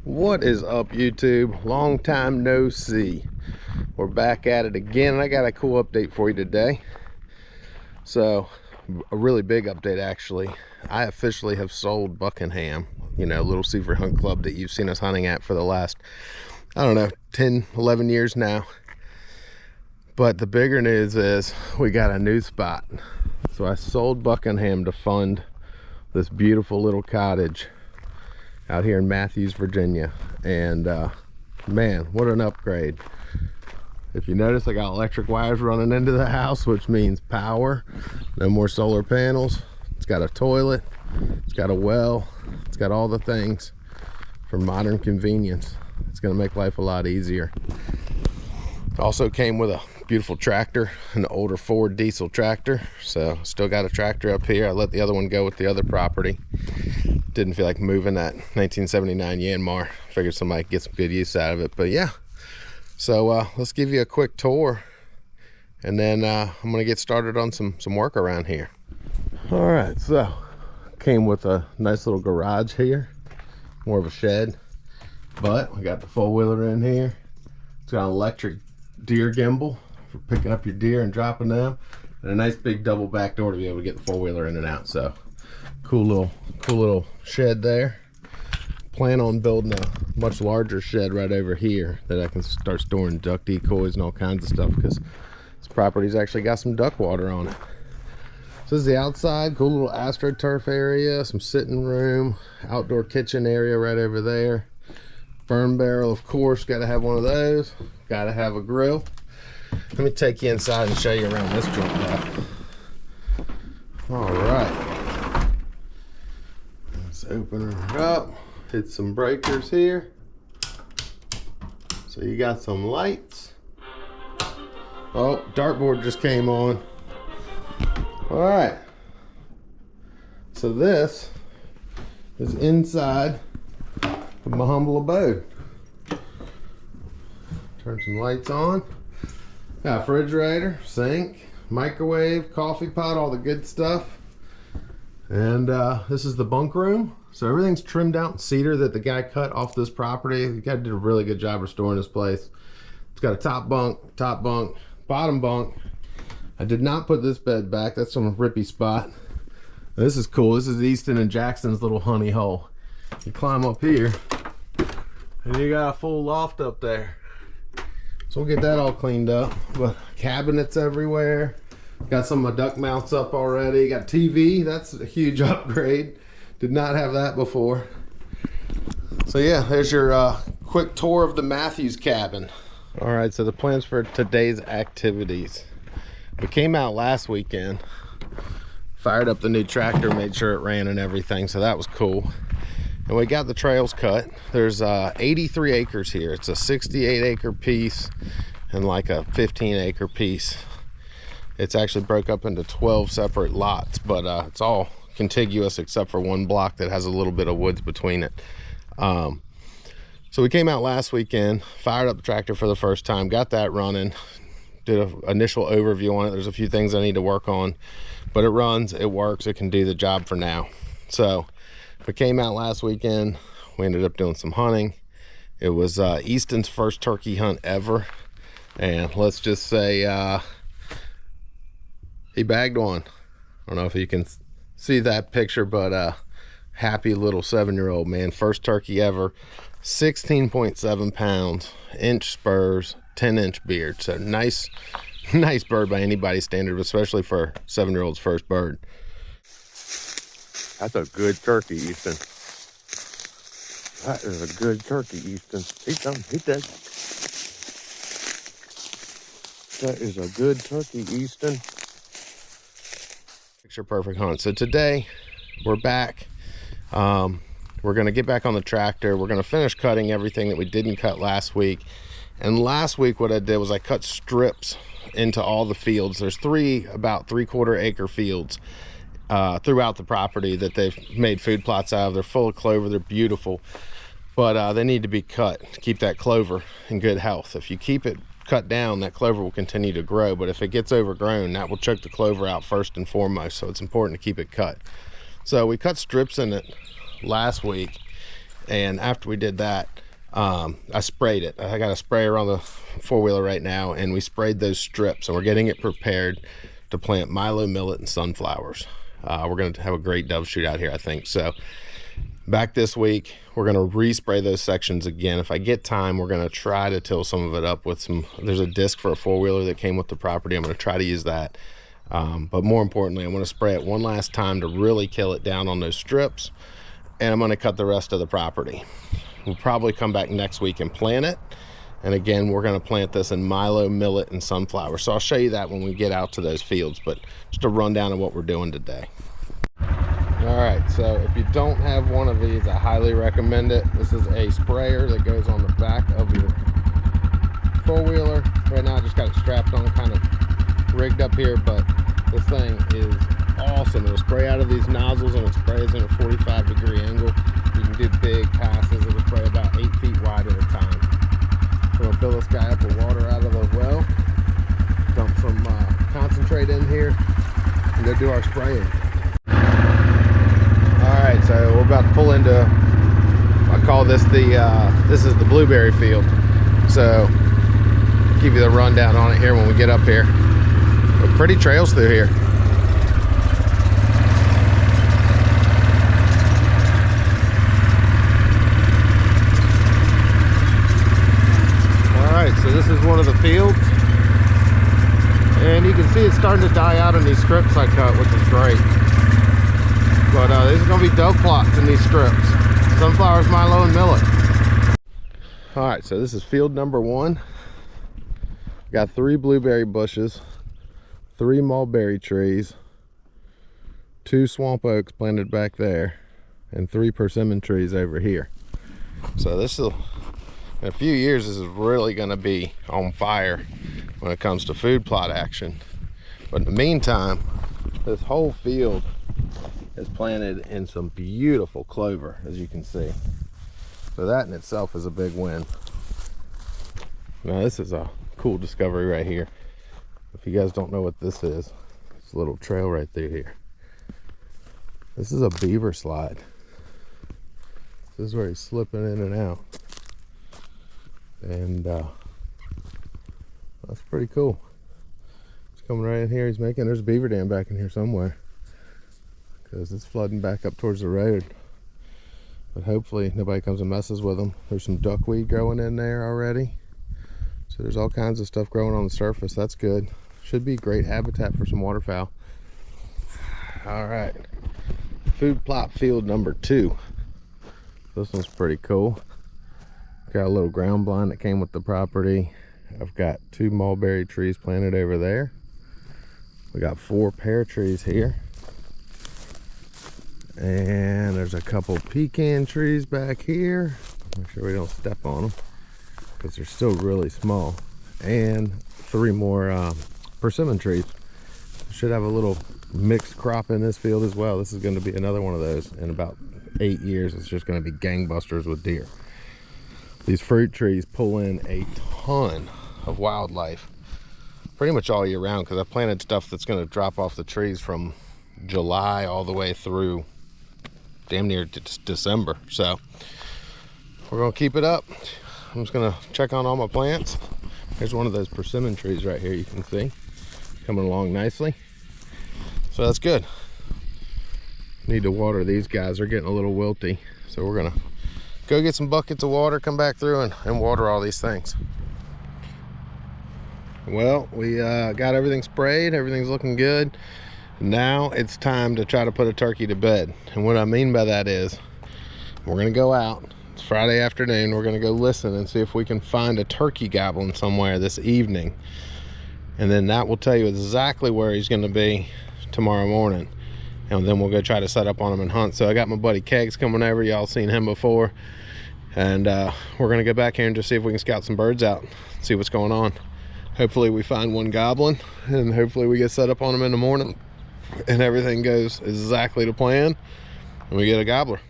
What is up, YouTube? Long time no see. We're back at it again, and I got a cool update for you today. So, a really big update actually. I officially have sold Buckingham, Little Seaford Hunt Club that you've seen us hunting at for the last, I don't know, 10, 11 years now. But the bigger news is we got a new spot. So I sold Buckingham to fund this beautiful little cottage out here in Mathews, Virginia. And man, what an upgrade. If you notice, I got electric wires running into the house, which means power. No more solar panels. It's got a toilet, it's got a well, it's got all the things for modern convenience. It's gonna make life a lot easier. It also came with a beautiful tractor, an older Ford diesel tractor. So still got a tractor up here. I let the other one go with the other property. Didn't feel like moving that 1979 Yanmar. Figured somebody could get some good use out of it. But yeah, so let's give you a quick tour, and then I'm gonna get started on some work around here. All right, so came with a nice little garage here, more of a shed, but we got the four-wheeler in here. It's got an electric deer gimbal for picking up your deer and dropping them, and a nice big double back door to be able to get the four-wheeler in and out. So cool little shed there. Plan on building a much larger shed right over here that I can start storing duck decoys and all kinds of stuff, because this property's actually got some duck water on it. So this is the outside. Cool little astroturf area, some sitting room, outdoor kitchen area right over there. Burn barrel, of course, got to have one of those. Got to have a grill. Let me take you inside and show you around this joint now. All right, let's open her up. Hit some breakers here. So you got some lights. Oh, dartboard just came on. All right, so this is inside of my humble abode. Turn some lights on. Got a refrigerator, sink, microwave, coffee pot, all the good stuff. And this is the bunk room. So everything's trimmed out in cedar that the guy cut off this property. The guy did a really good job restoring this place. It's got a top bunk, bottom bunk. I did not put this bed back. That's some rippy spot. This is cool. This is Easton and Jackson's little honey hole. You climb up here and you got a full loft up there. So we'll get that all cleaned up. But cabinets everywhere. Got some of my duck mounts up already. Got TV. That's a huge upgrade. Did not have that before. So yeah, there's your quick tour of the Mathews cabin. All right, so the plans for today's activities. We came out last weekend, fired up the new tractor, made sure it ran and everything, so that was cool. And we got the trails cut. There's 83 acres here. It's a 68-acre piece and like a 15-acre piece. It's actually broke up into 12 separate lots, but it's all contiguous except for one block that has a little bit of woods between it. So we came out last weekend, fired up the tractor for the first time, got that running, did an initial overview on it. There's a few things I need to work on, but it runs, it works, it can do the job for now. So we came out last weekend. We ended up doing some hunting. It was Easton's first turkey hunt ever, and let's just say he bagged one. I don't know if you can see that picture, but happy little 7-year-old, man. First turkey ever. 16.7 pounds, inch spurs, 10-inch beard. So nice bird by anybody's standard, especially for a 7-year-old's first bird. That's a good turkey, Easton. That is a good turkey, Easton. Hit that. That is a good turkey, Easton. Picture perfect hunt. So today we're back. We're going to get back on the tractor. We're going to finish cutting everything that we didn't cut last week. And last week what I did was I cut strips into all the fields. There's about 3/4 acre fields throughout the property that they've made food plots out of. They're full of clover. They're beautiful, but they need to be cut to keep that clover in good health. If you keep it cut down, that clover will continue to grow, but if it gets overgrown, that will choke the clover out first and foremost. So it's important to keep it cut. So we cut strips in it last week, And after we did that, I sprayed it. I got a sprayer on the four-wheeler right now, and we sprayed those strips, and we're getting it prepared to plant milo, millet, and sunflowers. We're going to have a great dove shoot out here, I think. So back this week, we're going to respray those sections again. If I get time, we're going to try to till some of it up with some, there's a disc for a four-wheeler that came with the property. I'm going to try to use that. But more importantly, I want to spray it one last time to really kill it down on those strips, and I'm going to cut the rest of the property. We'll probably come back next week and plant it. And again, we're going to plant this in milo, millet, and sunflower. So I'll show you that when we get out to those fields, but just a rundown of what we're doing today. All right, so if you don't have one of these, I highly recommend it. This is a sprayer that goes on the back of your four-wheeler. Right now I just got it strapped on, kind of rigged up here, but this thing is awesome. It'll spray out of these nozzles, and it sprays in a 45-degree angle. You can do big passes. It'll spray about 8 feet wide at a time. We're gonna fill this guy up with water out of the well, dump some concentrate in here, and go do our spraying. All right, so we're about to pull into, I call this this is the blueberry field. So give you the rundown on it here when we get up here. But pretty trails through here. So this is one of the fields, and you can see it's starting to die out in these strips I cut, which is great. But these are going to be doe plots in these strips. Sunflowers, milo, and millet. All right, so this is field number 1. Got 3 blueberry bushes, 3 mulberry trees, 2 swamp oaks planted back there, and 3 persimmon trees over here. So this will, in a few years, this is really going to be on fire when it comes to food plot action. But in the meantime, this whole field is planted in some beautiful clover, as you can see. So that in itself is a big win. Now this is a cool discovery right here. If you guys don't know what this is, it's a little trail right through here. This is a beaver slide. This is where he's slipping in and out. And that's pretty cool. He's coming right in here. He's making, there's a beaver dam back in here somewhere, because it's flooding back up towards the road. But hopefully nobody comes and messes with them. There's some duckweed growing in there already. So there's all kinds of stuff growing on the surface. That's good. Should be great habitat for some waterfowl. All right, food plot field number 2. This one's pretty cool. Got a little ground blind that came with the property. I've got 2 mulberry trees planted over there. We got 4 pear trees here. And there's a couple pecan trees back here. Make sure we don't step on them, because they're still really small. And 3 more persimmon trees. Should have a little mixed crop in this field as well. This is going to be another one of those. In about 8 years, it's just going to be gangbusters with deer. These fruit trees pull in a ton of wildlife pretty much all year round, because I planted stuff that's going to drop off the trees from July all the way through damn near December. So we're going to keep it up. I'm just going to check on all my plants. There's one of those persimmon trees right here, you can see, coming along nicely. So that's good. Need to water these guys. They're getting a little wilty. So we're going to go get some buckets of water, come back through and water all these things. Well, we got everything sprayed. Everything's looking good. Now it's time to try to put a turkey to bed. And what I mean by that is, we're going to go out. It's Friday afternoon. We're going to go listen and see if we can find a turkey gobbling somewhere this evening. And then that will tell you exactly where he's going to be tomorrow morning. And then we'll go try to set up on him and hunt. So I got my buddy Kegs coming over. Y'all seen him before. And we're going to go back here and just see if we can scout some birds out, see what's going on. Hopefully we find one gobbling, and hopefully we get set up on him in the morning and everything goes exactly to plan and we get a gobbler.